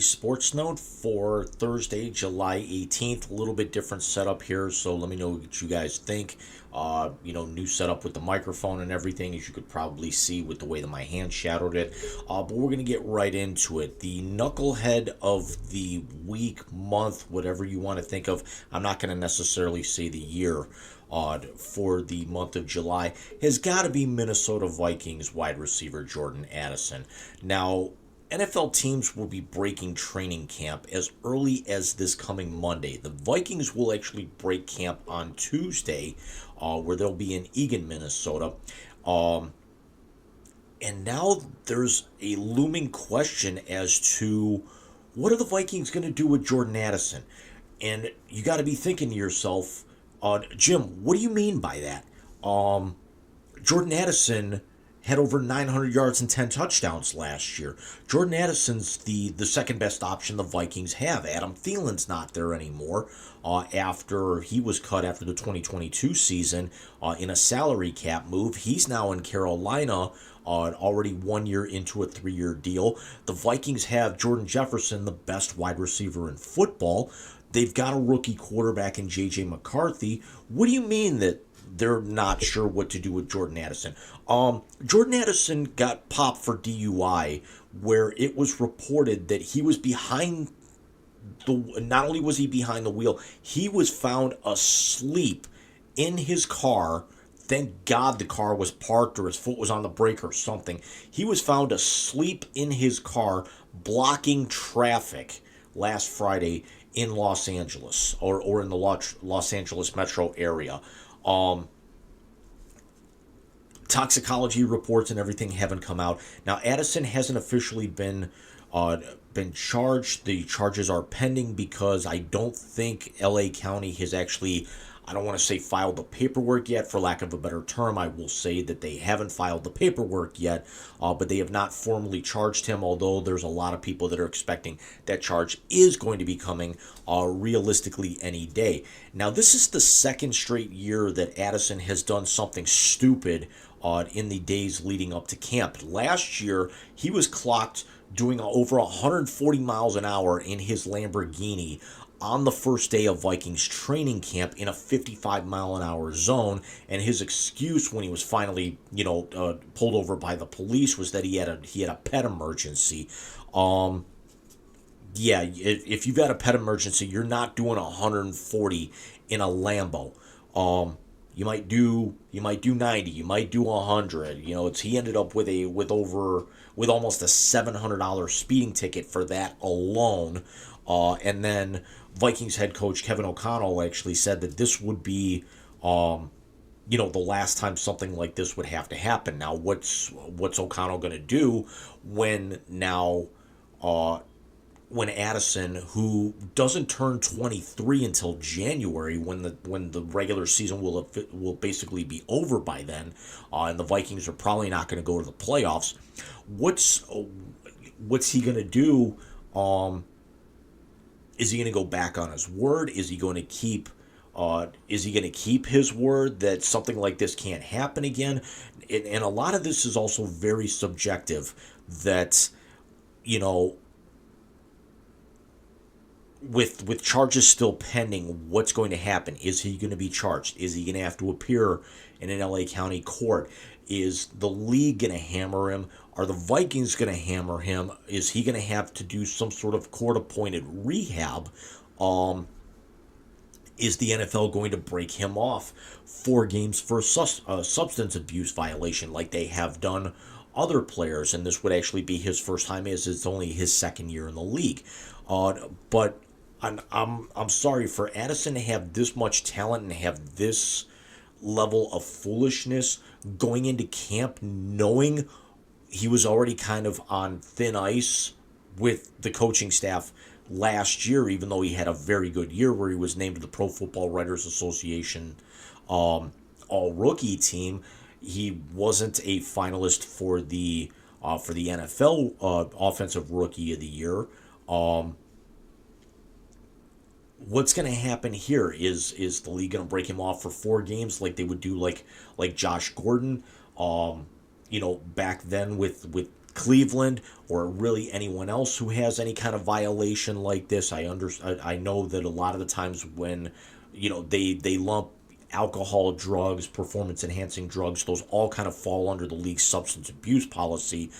sports note for Thursday, July 18th. A little bit different setup here, so let me know what you guys think. New setup with the microphone and everything, as you could probably see with the way that my hand shadowed it. But we're going to get right into it. The knucklehead of the week, month, whatever you want to think of. I'm not going to necessarily say the year for the month of July, has got to be Minnesota Vikings wide receiver Jordan Addison. Now, NFL teams will be breaking training camp as early as this coming Monday. The Vikings will actually break camp on Tuesday, where they'll be in Eagan, Minnesota. And now there's a looming question as to what are the Vikings going to do with Jordan Addison? And you got to be thinking to yourself, Jim, what do you mean by that? Jordan Addison had over 900 yards and 10 touchdowns last year. Jordan Addison's the second best option the Vikings have. Adam Thielen's not there anymore after he was cut after the 2022 season in a salary cap move. He's now in Carolina, already 1 year into a 3-year deal. The Vikings have Jordan Jefferson, the best wide receiver in football. They've got a rookie quarterback in J.J. McCarthy. What do you mean that they're not sure what to do with Jordan Addison? Jordan Addison got popped for DUI, where it was reported that he was behind not only was he behind the wheel, he was found asleep in his car. Thank God the car was parked or his foot was on the brake or something. He was found asleep in his car, blocking traffic last Friday in Los Angeles or in the Los Angeles metro area. Toxicology reports and everything haven't come out. Now, Addison hasn't officially been charged. The charges are pending because I don't think LA County has actually, I don't want to say filed the paperwork yet, for lack of a better term. I will say that they haven't filed the paperwork yet, but they have not formally charged him, although there's a lot of people that are expecting that charge is going to be coming realistically any day. Now, this is the second straight year that Addison has done something stupid in the days leading up to camp. Last year, he was clocked doing over 140 miles an hour in his Lamborghini on the first day of Vikings training camp in a 55-mile-an-hour zone, and his excuse when he was finally, pulled over by the police was that he had a pet emergency. If you've got a pet emergency, you're not doing 140 in a Lambo. You might do 90, you might do 100. He ended up with almost a $700 speeding ticket for that alone. And then Vikings head coach Kevin O'Connell actually said that this would be, the last time something like this would have to happen. Now, what's O'Connell going to do when Addison, who doesn't turn 23 until January, when the regular season will basically be over by then, and the Vikings are probably not going to go to the playoffs, what's he going to do? Is he going to go back on his word? Is he going to keep his word that something like this can't happen again? And a lot of this is also very subjective. That, with charges still pending, what's going to happen? Is he going to be charged? Is he going to have to appear in an LA County court? Is the league going to hammer him? Are the Vikings going to hammer him? Is he going to have to do some sort of court-appointed rehab? Is the NFL going to break him off 4 games for a substance abuse violation like they have done other players? And this would actually be his first time, as it's only his second year in the league. But I'm sorry, for Addison to have this much talent and have this level of foolishness going into camp, knowing he was already kind of on thin ice with the coaching staff last year, even though he had a very good year where he was named to the Pro Football Writers Association all-rookie team. He wasn't a finalist for the NFL Offensive Rookie of the Year. What's going to happen here? Is the league going to break him off for 4 games like they would do like Josh Gordon? Back then with Cleveland or really anyone else who has any kind of violation like this. I know that a lot of the times when they lump alcohol, drugs, performance enhancing drugs, those all kind of fall under the league's substance abuse policy.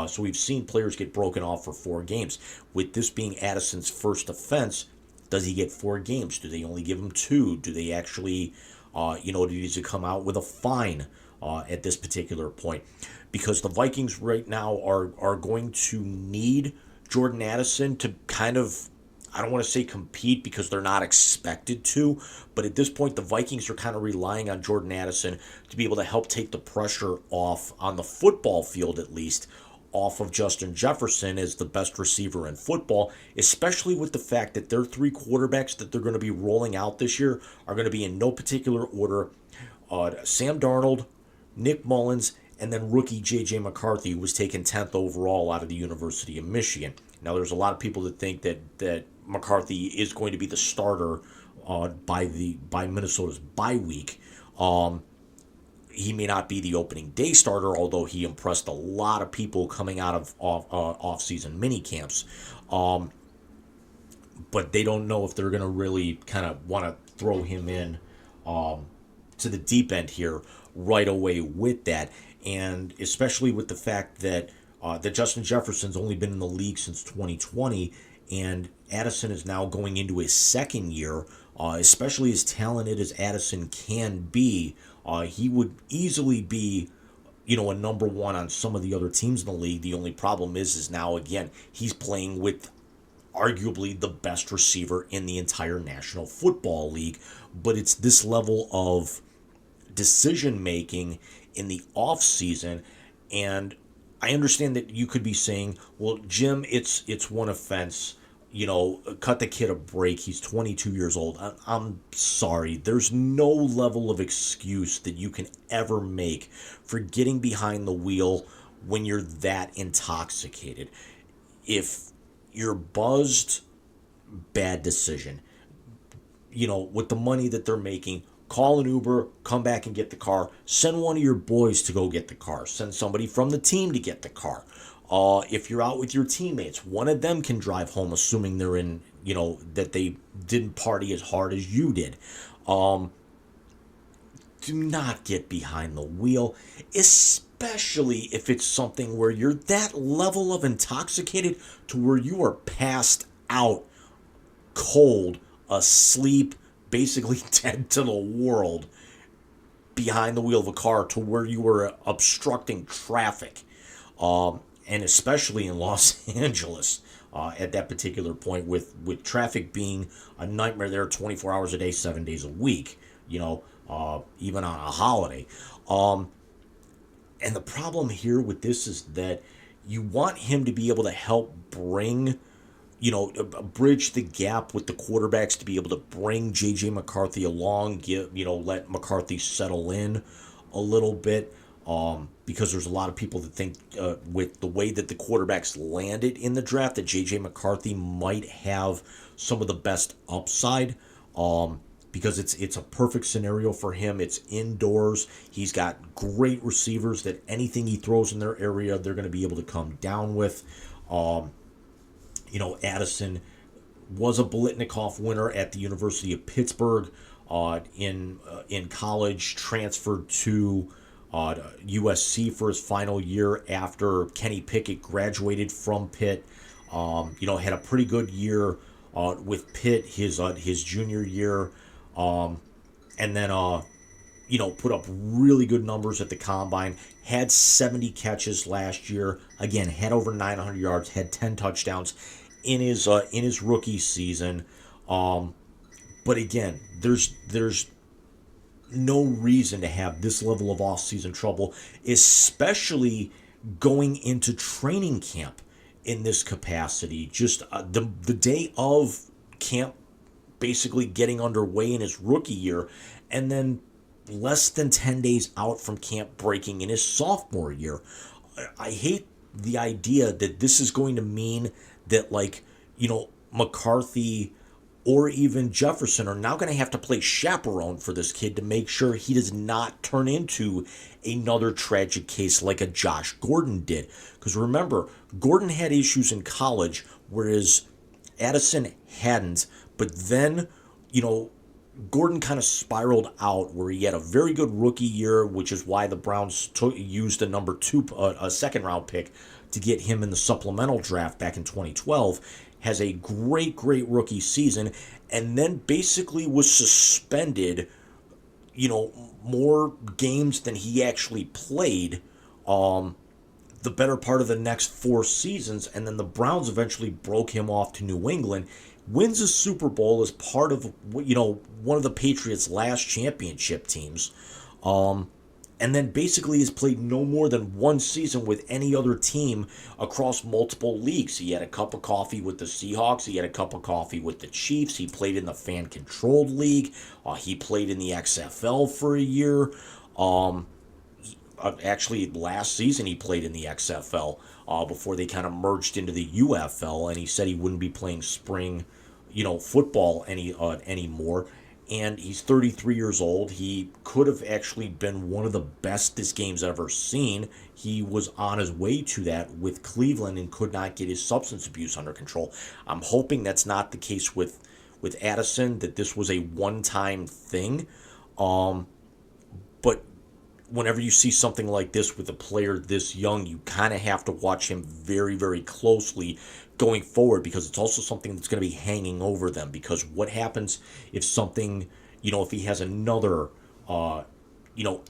So we've seen players get broken off for 4 games. With this being Addison's first offense, does he get 4 games? Do they only give him 2? Do they actually, does he come out with a fine at this particular point? Because the Vikings right now are going to need Jordan Addison to kind of, I don't want to say compete because they're not expected to, but at this point the Vikings are kind of relying on Jordan Addison to be able to help take the pressure off, on the football field at least, off of Justin Jefferson as the best receiver in football, especially with the fact that their 3 quarterbacks that they're going to be rolling out this year are going to be in no particular order. Sam Darnold, Nick Mullins, and then rookie J.J. McCarthy, who was taken 10th overall out of the University of Michigan. Now, there's a lot of people that think that McCarthy is going to be the starter by Minnesota's bye week. He may not be the opening day starter, although he impressed a lot of people coming out of off-season mini camps. But they don't know if they're going to really kind of want to throw him in to the deep end here right away with that. And especially with the fact that Justin Jefferson's only been in the league since 2020, and Addison is now going into his second year. Especially as talented as Addison can be, he would easily be, a number 1 on some of the other teams in the league. The only problem is now, again, he's playing with arguably the best receiver in the entire National Football League. But it's this level of decision making in the off season, and I understand that you could be saying, well, Jim, it's one offense, cut the kid a break, he's 22 years old. I'm sorry, there's no level of excuse that you can ever make for getting behind the wheel when you're that intoxicated. If you're buzzed, bad decision. With the money that they're making, call an Uber, come back and get the car. Send one of your boys to go get the car. Send somebody from the team to get the car. If you're out with your teammates, one of them can drive home, assuming they're in, that they didn't party as hard as you did. Do not get behind the wheel, especially if it's something where you're that level of intoxicated to where you are passed out, cold, asleep, basically dead to the world behind the wheel of a car, to where you were obstructing traffic, and especially in Los Angeles at that particular point, with traffic being a nightmare there 24 hours a day, 7 days a week, even on a holiday. And the problem here with this is that you want him to be able to help bring, bridge the gap with the quarterbacks, to be able to bring J.J. McCarthy along, let McCarthy settle in a little bit, because there's a lot of people that think with the way that the quarterbacks landed in the draft that J.J. McCarthy might have some of the best upside, because it's a perfect scenario for him. It's indoors. He's got great receivers that anything he throws in their area, they're going to be able to come down with. Addison was a Biletnikoff winner at the University of Pittsburgh in college, transferred to USC for his final year after Kenny Pickett graduated from Pitt. Had a pretty good year with Pitt his junior year, and then put up really good numbers at the combine. Had 70 catches last year. Again, had over 900 yards. Had 10 touchdowns in his rookie season. But again, there's no reason to have this level of off-season trouble, especially going into training camp in this capacity. Just the day of camp basically getting underway in his rookie year, and then less than 10 days out from camp breaking in his sophomore year. I hate the idea that this is going to mean that, McCarthy or even Jefferson are now going to have to play chaperone for this kid to make sure he does not turn into another tragic case like a Josh Gordon did. Because remember, Gordon had issues in college, whereas Addison hadn't. But then, you know, Gordon kind of spiraled out where he had a very good rookie year, which is why the Browns used a number two, a second round pick to get him in the supplemental draft back in 2012. Has a great rookie season, and then basically was suspended, more games than he actually played. The better part of the next 4 seasons, and then the Browns eventually broke him off to New England. Wins a Super Bowl as part of one of the Patriots' last championship teams, and then basically has played no more than 1 season with any other team across multiple leagues. He had a cup of coffee with the Seahawks. He had a cup of coffee with the Chiefs. He played in the fan-controlled league. He played in the XFL for a year. Actually, last season he played in the XFL before they kind of merged into the UFL, and he said he wouldn't be playing spring, football anymore. And he's 33 years old. He could have actually been one of the best this game's ever seen. He was on his way to that with Cleveland and could not get his substance abuse under control. I'm hoping that's not the case with Addison, that this was a one-time thing. But whenever you see something like this with a player this young, you kind of have to watch him very closely going forward, because it's also something that's going to be hanging over them. Because what happens if something, if he has another,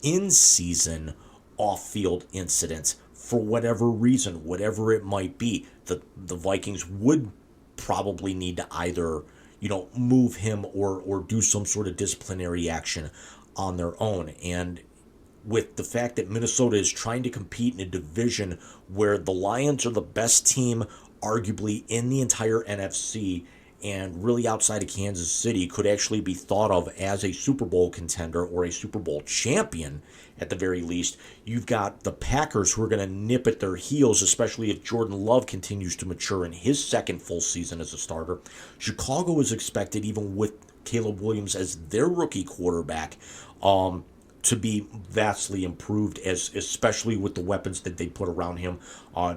in-season off-field incident for whatever reason, whatever it might be, the Vikings would probably need to either, move him or do some sort of disciplinary action on their own. And with the fact that Minnesota is trying to compete in a division where the Lions are the best team arguably in the entire NFC, and really outside of Kansas City could actually be thought of as a Super Bowl contender or a Super Bowl champion at the very least. You've got the Packers, who are going to nip at their heels, especially if Jordan Love continues to mature in his second full season as a starter. Chicago is expected, even with Caleb Williams as their rookie quarterback, to be vastly improved, especially with the weapons that they put around him,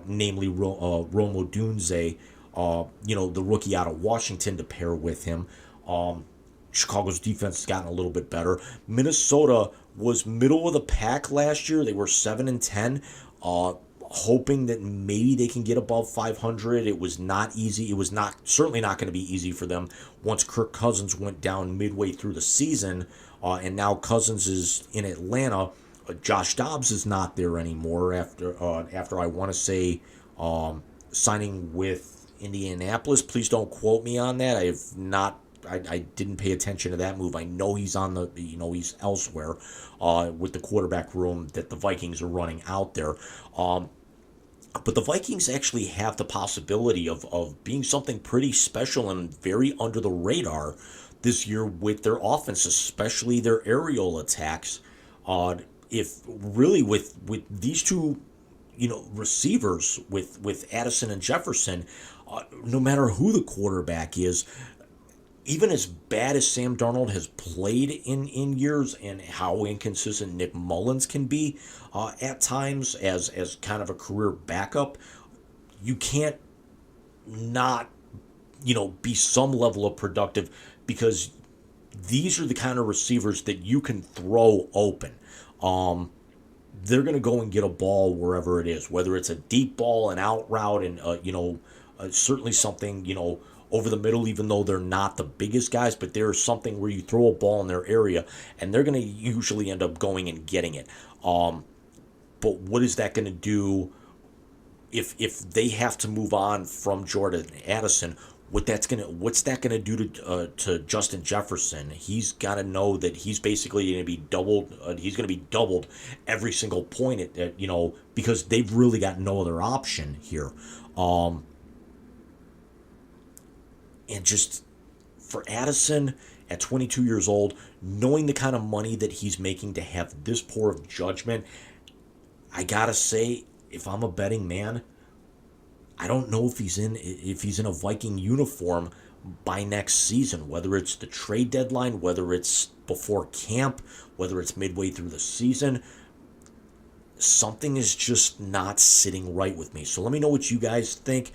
namely Romo Dunze, the rookie out of Washington, to pair with him. Chicago's defense has gotten a little bit better. Minnesota was middle of the pack last year. They were 7-10, hoping that maybe they can get above 500. It was not easy. It was certainly not going to be easy for them once Kirk Cousins went down midway through the season. And now Cousins is in Atlanta. Josh Dobbs is not there anymore after I want to say signing with Indianapolis. Please don't quote me on that. I didn't pay attention to that move. I know he's he's elsewhere with the quarterback room that the Vikings are running out there. But the Vikings actually have the possibility of being something pretty special and very under the radar this year with their offense, especially their aerial attacks. If really with these two, receivers with Addison and Jefferson, no matter who the quarterback is, even as bad as Sam Darnold has played in years, and how inconsistent Nick Mullins can be at times as kind of a career backup, you can't not, be some level of productive, because these are the kind of receivers that you can throw open. They're going to go and get a ball wherever it is, whether it's a deep ball, an out route, and certainly something, over the middle, even though they're not the biggest guys, but there's something where you throw a ball in their area and they're going to usually end up going and getting it. But what is that going to do if they have to move on from Jordan Addison? What's that gonna do to Justin Jefferson? He's got to know that he's basically going to be doubled. He's going to be doubled every single point because they've really got no other option here. And just for Addison at 22 years old, knowing the kind of money that he's making, to have this poor of judgment, I gotta say, if I'm a betting man, I don't know if he's in a Viking uniform by next season, whether it's the trade deadline, whether it's before camp, whether it's midway through the season. Something is just not sitting right with me. So let me know what you guys think.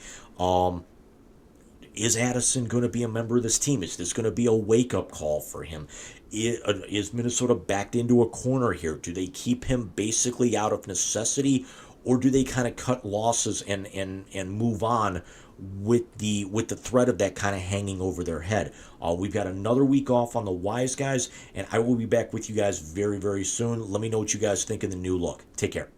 Is Addison going to be a member of this team? Is this going to be a wake-up call for him? Is Minnesota backed into a corner here? Do they keep him basically out of necessity, or do they kind of cut losses and move on with the threat of that kind of hanging over their head? We've got another week off on the Wise Guys, and I will be back with you guys very, very soon. Let me know what you guys think of the new look. Take care.